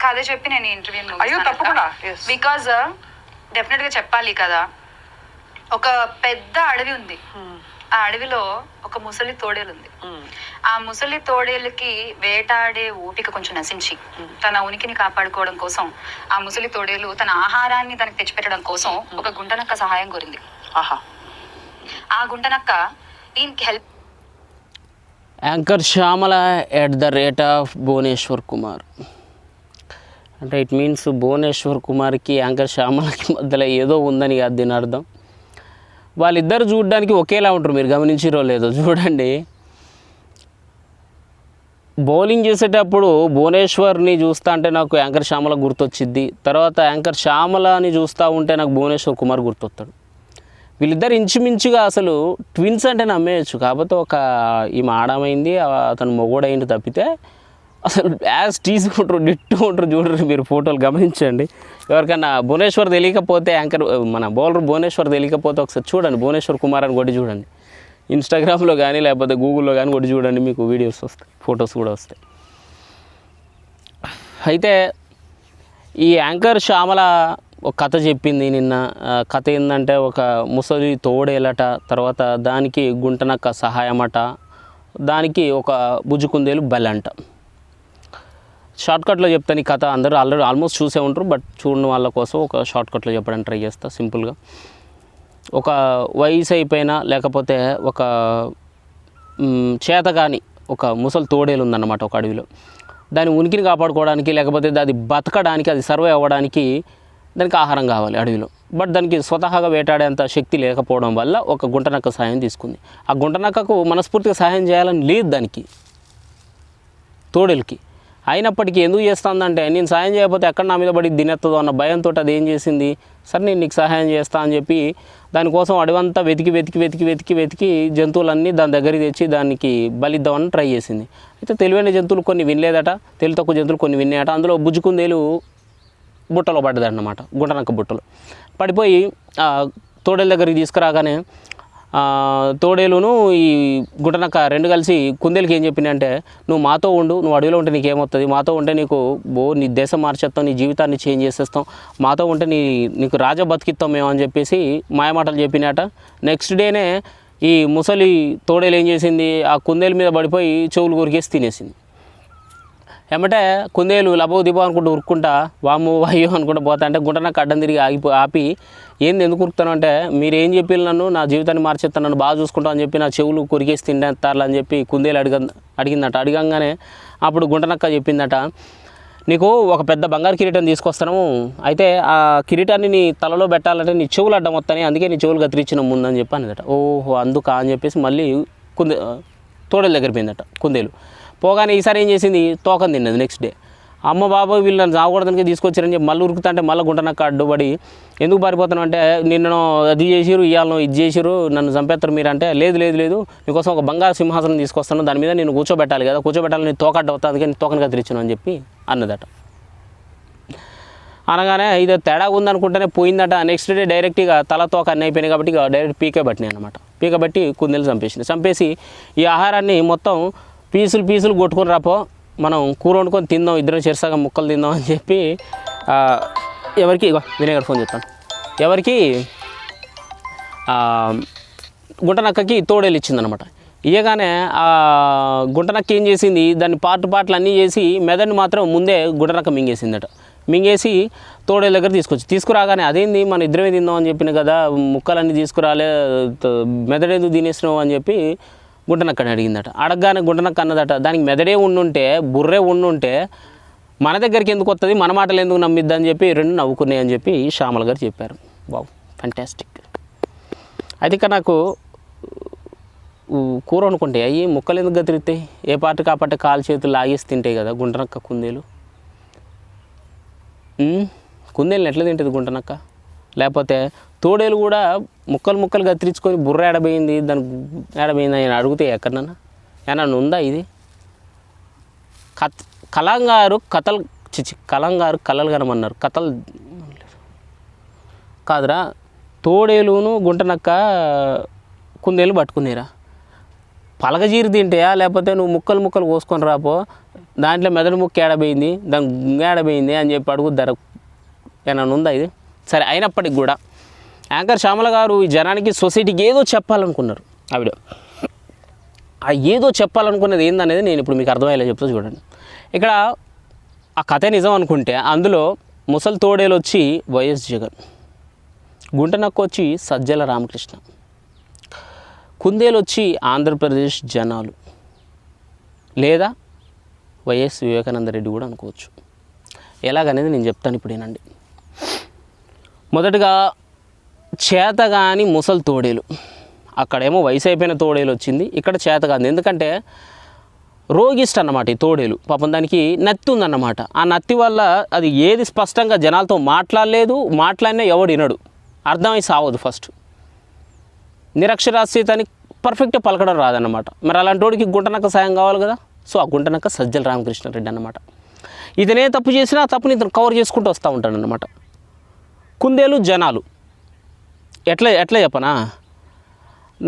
కథ చెప్పి నేను ఇంటర్వ్యూ తప్పకుండా బికాజ్ డెఫినెట్ గా చెప్పాలి కదా. ఒక పెద్ద అడవి ఉంది, ఆ అడవిలో ఒక ముసలి తోడేలు ఉంది. ఆ ముసలి తోడేలుకి వేటాడే ఓపిక కొంచెం నశించి తన ఉనికిని కాపాడుకోవడం కోసం ఆ ముసలి తోడేలు తన ఆహారాన్ని తనకి తెచ్చిపెట్టడం కోసం ఒక గుంటనక్క సహాయం కోరింది. ఆ గుంటనక్క దీనికి help. Anchor Shyamala at the rate of Bhuvneshwar Kumar అంటే ఇట్ మీన్స్ భువనేశ్వర్ కుమార్కి యాంకర్ శ్యామలకి మధ్యలో ఏదో ఉందని కాదు దీని అర్థం. వాళ్ళిద్దరు చూడడానికి ఒకేలా ఉంటారు, మీరు గమనించిరో లేదో చూడండి. బౌలింగ్ చేసేటప్పుడు భువనేశ్వర్ని చూస్తా అంటే నాకు యాంకర్ శ్యామల గుర్తొచ్చిద్ది, తర్వాత యాంకర్ శ్యామలని చూస్తూ ఉంటే నాకు భువనేశ్వర్ కుమార్ గుర్తొస్తాడు. వీళ్ళిద్దరు ఇంచుమించుగా అసలు ట్విన్స్ అంటే నమ్మేయచ్చు, కాకపోతే ఒక ఈమె ఆడమైంది అతను మొగోడైంది తప్పితే అసలు యాజ్ తీసుకుంటారు డిట్టు ఉంటారు. చూడరు మీరు ఫోటోలు గమనించండి. ఎవరికైనా భువనేశ్వర్ తెలియకపోతే యాంకర్ మన బౌలర్ భువనేశ్వర్ తెలియకపోతే ఒకసారి చూడండి, భువనేశ్వర్ కుమార్ అని కొట్టి చూడండి. ఇన్స్టాగ్రామ్లో కానీ లేకపోతే గూగుల్లో కానీ కొట్టి చూడండి, మీకు వీడియోస్ వస్తాయి, ఫొటోస్ కూడా వస్తాయి. అయితే ఈ యాంకర్ శ్యామల ఒక కథ చెప్పింది నిన్న. కథ ఏంటంటే ఒక ముసలి తోడేలట, తర్వాత దానికి గుంటనక్క సహాయమట, దానికి ఒక బుజ్జుకుందేలు బలంట. షార్ట్కట్లో చెప్తాను ఈ కథ, అందరూ ఆల్మోస్ట్ చూసే ఉంటారు, బట్ చూడని వాళ్ళ కోసం ఒక షార్ట్కట్లో చెప్పడానికి ట్రై చేస్తా సింపుల్గా. ఒక వయసు అయిపోయినా లేకపోతే ఒక చేతగాని ఒక ముసలి తోడేలు ఉందన్నమాట ఒక అడవిలో. దాని ఉనికిని కాపాడుకోవడానికి లేకపోతే అది బతకడానికి, అది సర్వైవ్ అవ్వడానికి దానికి ఆహారం కావాలి అడవిలో. బట్ దానికి స్వతహాగా వేటాడేంత శక్తి లేకపోవడం వల్ల ఒక గుంటనక్క సహాయం తీసుకుంది. ఆ గుంటనక్కకు మనస్ఫూర్తిగా సహాయం చేయాలని లేదు దానికి, తోడేలుకి. అయినప్పటికీ ఎందుకు చేస్తుందంటే నేను సహాయం చేయకపోతే ఎక్కడ నా మీద పడి తినేస్తుందో అన్న భయంతో అది ఏం చేసింది, సరే నేను నీకు సహాయం చేస్తా అని చెప్పి దానికోసం అడవంతా వెతికి వెతికి వెతికి వెతికి వెతికి జంతువులన్నీ దాని దగ్గరికి తెచ్చి దానికి బలిద్దామని ట్రై చేసింది. అయితే తెలివైన జంతువులు కొన్ని వినలేదట, తెలివి తక్కువ జంతువులు కొన్ని విన్నాయట. అందులో బుజ్జుకుందేలు బుట్టలో పడ్డదన్నమాట, గుంటనక్క బుట్టలో పడిపోయి తోడేలు దగ్గరికి తీసుకురాగానే తోడేలును ఈ గుంటనక్క రెండు కలిసి కుందేలుకి ఏం చెప్పిందంటే, నువ్వు మాతో ఉండు, నువ్వు అడవిలో ఉంటే నీకేమవుతుంది, మాతో ఉంటే నీ దేశం మార్చేస్తాం, నీ జీవితాన్ని చేంజ్ చేసేస్తాం, మాతో ఉంటే నీకు రాజా బతికిస్తాం మేము అని చెప్పేసి మాయమాటలు చెప్పినట. నెక్స్ట్ డేనే ఈ ముసలి తోడేలు ఏం చేసింది, ఆ కుందేలు మీద పడిపోయి చెవులు కొరికేసి తినేసింది. ఏమంటే కుందేలు లబో దిబో అనుకుంటూ ఉరుక్కుంటా వాము అయ్యో అనుకుంటూ పోతా అంటే గుంటనక్క అడ్డం తిరిగి ఆపి ఏంది ఎందుకు ఉరుకుతాను అంటే, మీరు ఏం చెప్పి నన్ను నా జీవితాన్ని మార్చేస్తాను, నన్ను బాగా చూసుకుంటాను అని చెప్పి నా చెవులు కొరికేసి తింటారు అని చెప్పి కుందేలు అడిగిందట. అడిగంగానే అప్పుడు గుంటనక్క చెప్పిందట, నీకు ఒక పెద్ద బంగారు కిరీటం తీసుకొస్తాను, అయితే ఆ కిరీటాన్ని నీ తలలో పెట్టాలంటే నీ చెవులు అడ్డం వస్తాయి, అందుకే నీ చెవులు గతిరించిన ముందని చెప్పి అనేదట. ఓహో అందుకా అని చెప్పేసి మళ్ళీ తోడేలు దగ్గర పోయిందట కుందేలు. పోగానే ఈసారి ఏం చేసింది, తోకం తిన్నది. నెక్స్ట్ డే అమ్మ బాబాయ్ వీళ్ళు నన్ను చావకూడదానికి తీసుకొచ్చారని చెప్పి మళ్ళీ ఉరుకుతుంటే మళ్ళీ గుంటనక్క అడ్డుపడి ఎందుకు పారిపోతాను అంటే, నిన్ను అది చేసిరు ఇవాళ ఇది చేసిరు నన్ను చంపేస్తారు మీరు అంటే, లేదు లేదు లేదు నీకోసం ఒక బంగారు సింహాసనం తీసుకొస్తాను, దాని మీద నేను కూర్చోబెట్టాలి కదా, కూర్చోబెట్టాలని తోక అడ్డు అవుతుంది, అందుకే తోకను కత్తిరించాను అని చెప్పి అన్నదట. అనగానే ఇది తేడా ఉందనుకుంటేనే పోయిందట. నెక్స్ట్ డే డైరెక్ట్గా తల తోక అన్నీ అయిపోయినాయి కాబట్టి డైరెక్ట్ పీకే పట్టినాయి అనమాట. పీక బట్టి కుందేలు చంపేసి ఈ ఆహారాన్ని మొత్తం పీసులు కొట్టుకొని రాపో, మనం కూర వండుకొని తిందాం, ఇద్దరం చెరసగా ముక్కలు తిందాం అని చెప్పి ఎవరికి వినేగర్ ఫోన్ చేస్తాను, ఎవరికి గుంటనక్కకి తోడేలు ఇచ్చిందనమాట. ఇయ్యగానే ఆ గుంటనక్క ఏం చేసింది, దాన్ని పార్ట్లు అన్నీ చేసి మెదడుని మాత్రం ముందే గుంటనక్క మింగేసిందట. మింగేసి తోడేల దగ్గర తీసుకురాగానే అదేంది మన ఇద్దరమే తిందాం అని చెప్పిన కదా, ముక్కలన్నీ తీసుకురాలే, మెదడేందుకు తినేసినావు అని చెప్పి గుంటనక్కని అడిగిందట. అడగగానే గుంటనక్క అన్నదట, దానికి మెదడే ఉండుంటే బుర్రే ఉండుంటే మన దగ్గరికి ఎందుకు వస్తుంది, మన మాటలు ఎందుకు నమ్మిద్దని చెప్పి రెండు నవ్వుకున్నాయి అని చెప్పి శ్యామల గారు చెప్పారు. బావు ఫ్యాంటాస్టిక్. అయితే ఇక నాకు కూర అనుకుంటే అవి ముక్కలు ఎందుకు గతిరిస్తాయి, ఏ పార్టీ కాపాటే కాలు చేతులు లాగేసి తింటాయి కదా గుంటనక్క కుందేలు. కుందేలు ఎట్లా తింటుంది గుంటనక్క, లేకపోతే తోడేలు కూడా ముక్కలు గతిరించుకొని బుర్ర ఏడబోయింది, దానికి ఏడబోయింది అని అడిగితే ఎక్కడన్నా ఏమన్నా ఉందా ఇది? కలంగారు కలలు కనమన్నారు, కథలు కాదురా. తోడేలును గుంటనక్క కుందేలు పట్టుకునేరా, పలగజీరి తింటాయా లేకపోతే నువ్వు ముక్కలు కోసుకొని రాపో, దాంట్లో మెదడు ముక్క ఏడబోయింది, దాని గుంగ ఏడబోయింది అని చెప్పి అడుగుతారు. ఏమన్నా ఉందా ఇది? సరే, అయినప్పటికి కూడా యాంకర్ శ్యామల గారు ఈ జనానికి, సొసైటీకి ఏదో చెప్పాలనుకున్నారు. ఆవిడ ఆ ఏదో చెప్పాలనుకున్నది ఏందనేది నేను ఇప్పుడు మీకు అర్థమయ్యేలా చెప్తా చూడండి. ఇక్కడ ఆ కథ నిజం అనుకుంటే అందులో ముసలి తోడేలు వచ్చి వైఎస్ జగన్, గుంటనక్క వచ్చి సజ్జల రామకృష్ణ, కుందేలు వచ్చి ఆంధ్రప్రదేశ్ జనాలు, లేదా వైఎస్ వివేకానంద రెడ్డి కూడా అనుకోవచ్చు. ఎలాగనేది నేను చెప్తాను ఇప్పుడు ఏనండి. మొదటగా చేతగాని ముసలి తోడేలు, అక్కడేమో వయసు అయిపోయిన తోడేలు వచ్చింది, ఇక్కడ చేతగాని. ఎందుకంటే రోగిస్ట్ అన్నమాట ఈ తోడేలు. పాపం దానికి నత్తి ఉందన్నమాట. ఆ నత్తి వల్ల అది ఏది స్పష్టంగా జనాలతో మాట్లాడలేదు, మాట్లాడినా ఎవడు వినడు, అర్థమై సావదు. ఫస్ట్ నిరక్షరాస్యత అని పర్ఫెక్ట్గా పలకడం రాదన్నమాట. మరి అలాంటి వాడికి గుంటనక్క సాయం కావాలి కదా. సో ఆ గుంటనక్క సజ్జల రామకృష్ణారెడ్డి అన్నమాట. ఇతనే తప్పు చేసినా ఆ తప్పుని ఇతను కవర్ చేసుకుంటూ వస్తూ ఉంటాడనమాట. కుందేలు జనాలు ఎట్లా చెప్పనా,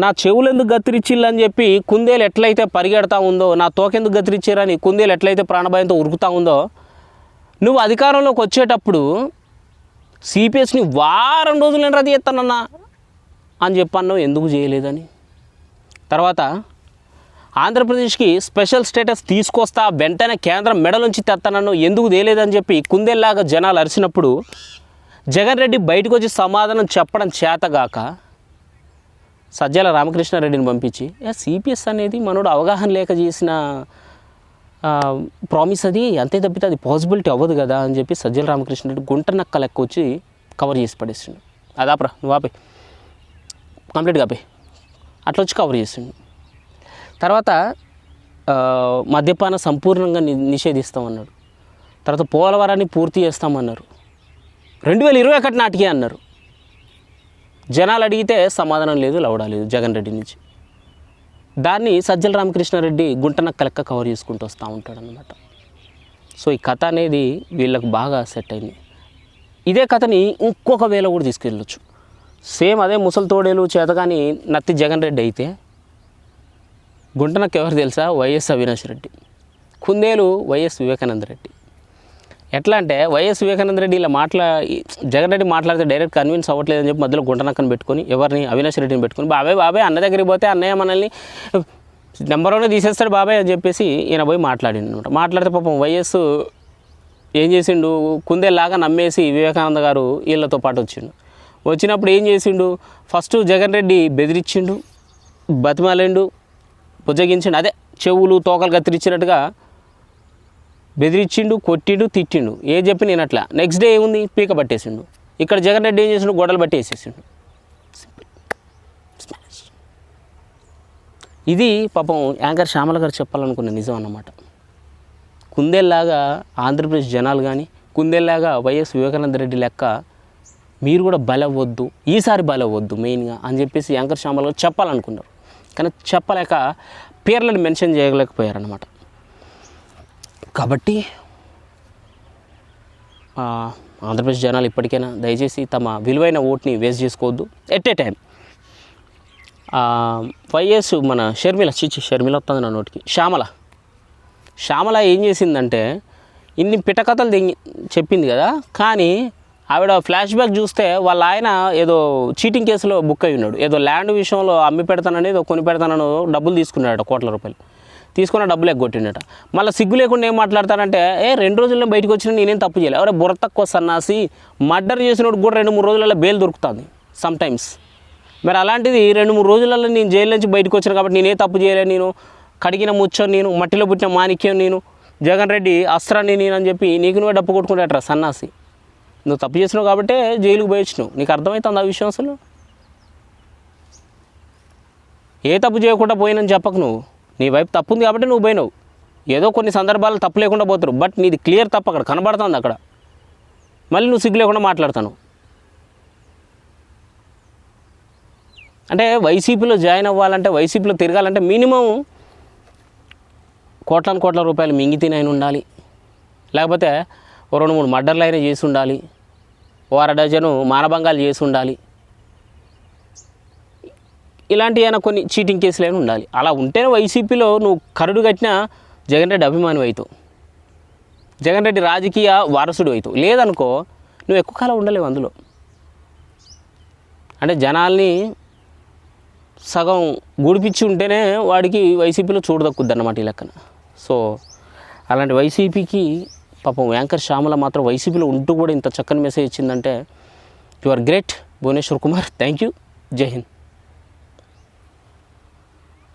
నా చెవులు ఎందుకు గత్తిరిచ్చిల్లని చెప్పి కుందేలు ఎట్లయితే పరిగెడతా ఉందో, నా తోకెందుకు గత్తిరిచ్చారని కుందేలు ఎట్లయితే ప్రాణభయంతో ఉరుకుతూ ఉందో, నువ్వు అధికారంలోకి వచ్చేటప్పుడు సిపిఎస్ని వారం రోజులు నేను రద్దు చేస్తానన్నా అని చెప్పాను, ఎందుకు చేయలేదని. తర్వాత ఆంధ్రప్రదేశ్కి స్పెషల్ స్టేటస్ తీసుకొస్తా, వెంటనే కేంద్రం మెడలోంచి తెస్తానన్ను, ఎందుకు తేలేదని చెప్పి కుందేల్లాగా జనాలు అరిచినప్పుడు జగన్ రెడ్డి బయటకు వచ్చి సమాధానం చెప్పడం చేతగాక సజ్జల రామకృష్ణారెడ్డిని పంపించి, సిపిఎస్ అనేది మనోడు అవగాహన లేక చేసిన ప్రామిస్, అది అంతే తప్పితే అది పాసిబిలిటీ అవ్వదు కదా అని చెప్పి సజ్జల రామకృష్ణారెడ్డి గుంటనక్క లెక్క వచ్చి కవర్ చేసి పడేసిండు. అదాప్రా నువ్వు ఆపే, కంప్లీట్గా ఆపే, అట్లా వచ్చి కవర్ చేసిండు. తర్వాత మద్యపాన సంపూర్ణంగా నిషేధిస్తామన్నాడు. తర్వాత పోలవరాన్ని పూర్తి చేస్తామన్నారు. 2021 నాటికే అన్నారు. జనాలు అడిగితే సమాధానం లేదు, లవడా లేదు జగన్ రెడ్డి నుంచి. దాన్ని సజ్జల రామకృష్ణారెడ్డి గుంటనక్క లెక్క కవర్ చేసుకుంటూ వస్తూ ఉంటాడనమాట. సో ఈ కథ అనేది వీళ్ళకు బాగా సెట్ అయింది. ఇదే కథని ఇంకొక వేళ కూడా తీసుకెళ్ళొచ్చు. సేమ్ అదే ముసలి తోడేలు చేతగాని నత్తి జగన్ రెడ్డి అయితే, గుంటనక్క ఎవరు తెలుసా? వైఎస్ అవినాష్ రెడ్డి. కుందేలు వైఎస్ వివేకానంద రెడ్డి. ఎట్లా అంటే వైఎస్ వివేకానంద రెడ్డి ఇలా జగన్ రెడ్డి మాట్లాడితే డైరెక్ట్ కన్విన్స్ అవ్వట్లేదని చెప్పి మధ్యలో గుంటనక్కని పెట్టుకొని, ఎవరిని? అవినాష్ రెడ్డిని పెట్టుకొని, బాబాయ్ అన్న దగ్గరికి పోతే అన్నయ్య మనల్ని నెంబర్ 1 తీసేస్తాడు బాబాయ్ అని చెప్పేసి ఈయన పోయి మాట్లాడిండు అనమాట. మాట్లాడితే పాపం వైఎస్ ఏం చేసిండు, కుందేలాగా నమ్మేసి వివేకానంద గారు వీళ్ళతో పాటు వచ్చినప్పుడు ఏం చేసిండు, ఫస్ట్ జగన్ రెడ్డి బెదిరించిండు, బతిమాలిండు, బుజ్జగించిండు, అదే చెవులు తోకలు కత్తిరించినట్టుగా బెదిరించిండు, కొట్టిండు, తిట్టిండు. ఏ చెప్పి నేను అట్లా. నెక్స్ట్ డే ఏముంది, పీక పట్టేసిండు. ఇక్కడ జగన్ రెడ్డి ఏం చేసిండు, గొడవలు బట్టి వేసేసిండు. ఇది పాపం యాంకర్ శ్యామల గారు చెప్పాలనుకున్న నిజం అన్నమాట. కుందేల్లాగా ఆంధ్రప్రదేశ్ జనాలు కానీ, కుందేల్లాగా వైఎస్ వివేకానంద రెడ్డి లెక్క మీరు కూడా బలవద్దు, ఈసారి బలవద్దు మెయిన్గా అని చెప్పేసి యాంకర్ శ్యామల గారు చెప్పాలనుకున్నారు. కానీ చెప్పలేక పేర్లను మెన్షన్ చేయలేకపోయారన్నమాట. కాబట్టి ఆంధ్రప్రదేశ్ జనాలు ఇప్పటికైనా దయచేసి తమ విలువైన ఓట్ని వేస్ట్ చేసుకోవద్దు. ఎట్ ఏ టైం వైఎస్ మన షర్మిల వస్తుంది నా నోటికి, శ్యామల ఏం చేసిందంటే ఇన్ని పిటకథలు చెప్పింది కదా, కానీ ఆవిడ ఫ్లాష్ బ్యాక్ చూస్తే వాళ్ళ ఆయన ఏదో చీటింగ్ కేసులో బుక్ అయి ఉన్నాడు. ఏదో ల్యాండ్ విషయంలో అమ్మి పెడతానని, ఏదో కొని పెడతానని డబ్బులు తీసుకున్నాడట, కోట్ల రూపాయలు తీసుకున్న డబ్బులు ఎగ్గొట్టిండట. మళ్ళీ సిగ్గు లేకుండా ఏం మాట్లాడతానంటే, 2 రోజుల్లో బయటకు వచ్చినా నేనేం తప్పు చేయలేదు. ఎవరే బుర్ర తక్కువ సన్నాసి, మర్డర్ చేసినోడు కూడా 2-3 రోజులలో బెయిల్ దొరుకుతుంది సమ్టైమ్స్. మరి అలాంటిది 2-3 రోజులలో నేను జైలు నుంచి బయటకు వచ్చాను కాబట్టి నేనే తప్పు చేయలేదు, నేను కడిగిన ముచ్చం నేను, మట్టిలో పుట్టిన మాణిక్యం నేను, జగన్ రెడ్డి అస్త్రాన్ని నేను అని చెప్పి నీకు నువ్వే డప్పు కొట్టుకుంటాడరా సన్నాసి. నువ్వు తప్పు చేసినావు కాబట్టే జైలుకు పోయించినావు. నీకు అర్థమవుతుంది ఆ విషయం? అసలు ఏ తప్పు చేయకుండా పోయినని చెప్పకు. నువ్వు నీ వైపు తప్పు ఉంది కాబట్టి నువ్వు పోయినావు. ఏదో కొన్ని సందర్భాలు తప్పు లేకుండా పోతారు, బట్ నీది క్లియర్ తప్పు అక్కడ కనబడుతుంది. అక్కడ మళ్ళీ నువ్వు సిగ్గు లేకుండా మాట్లాడతాను. అంటే వైసీపీలో జాయిన్ అవ్వాలంటే, వైసీపీలో తిరగాలంటే మినిమం కోట్ల రూపాయలు మింగి తినైనా ఉండాలి, లేకపోతే 2-3 మర్డర్లు అయినా చేసి ఉండాలి, 1 డజను మానభంగాలు చేసి ఉండాలి, ఇలాంటి అయినా కొన్ని చీటింగ్ కేసులు అయినా ఉండాలి. అలా ఉంటేనే వైసీపీలో నువ్వు కరుడు కట్టిన జగన్ రెడ్డి అభిమాని అవుతావు. జగన్ రెడ్డి రాజకీయ వారసుడు అవుతావు. లేదనుకో నువ్వు ఎక్కువ కాలం ఉండలేవు అందులో. అంటే జనాల్ని సగం గుడిపించి ఉంటేనే వాడికి వైసీపీలో చోటు దక్కుద్ది అన్నమాట ఈ లెక్కన. సో అలాంటి వైసీపీకి పాపం యాంకర్ శ్యామల మాత్రం వైసీపీలో ఉంటూ కూడా ఇంత చక్కని మెసేజ్ ఇచ్చిందంటే you are great Bhuvneshwar Kumar. Thank you. జై హింద్.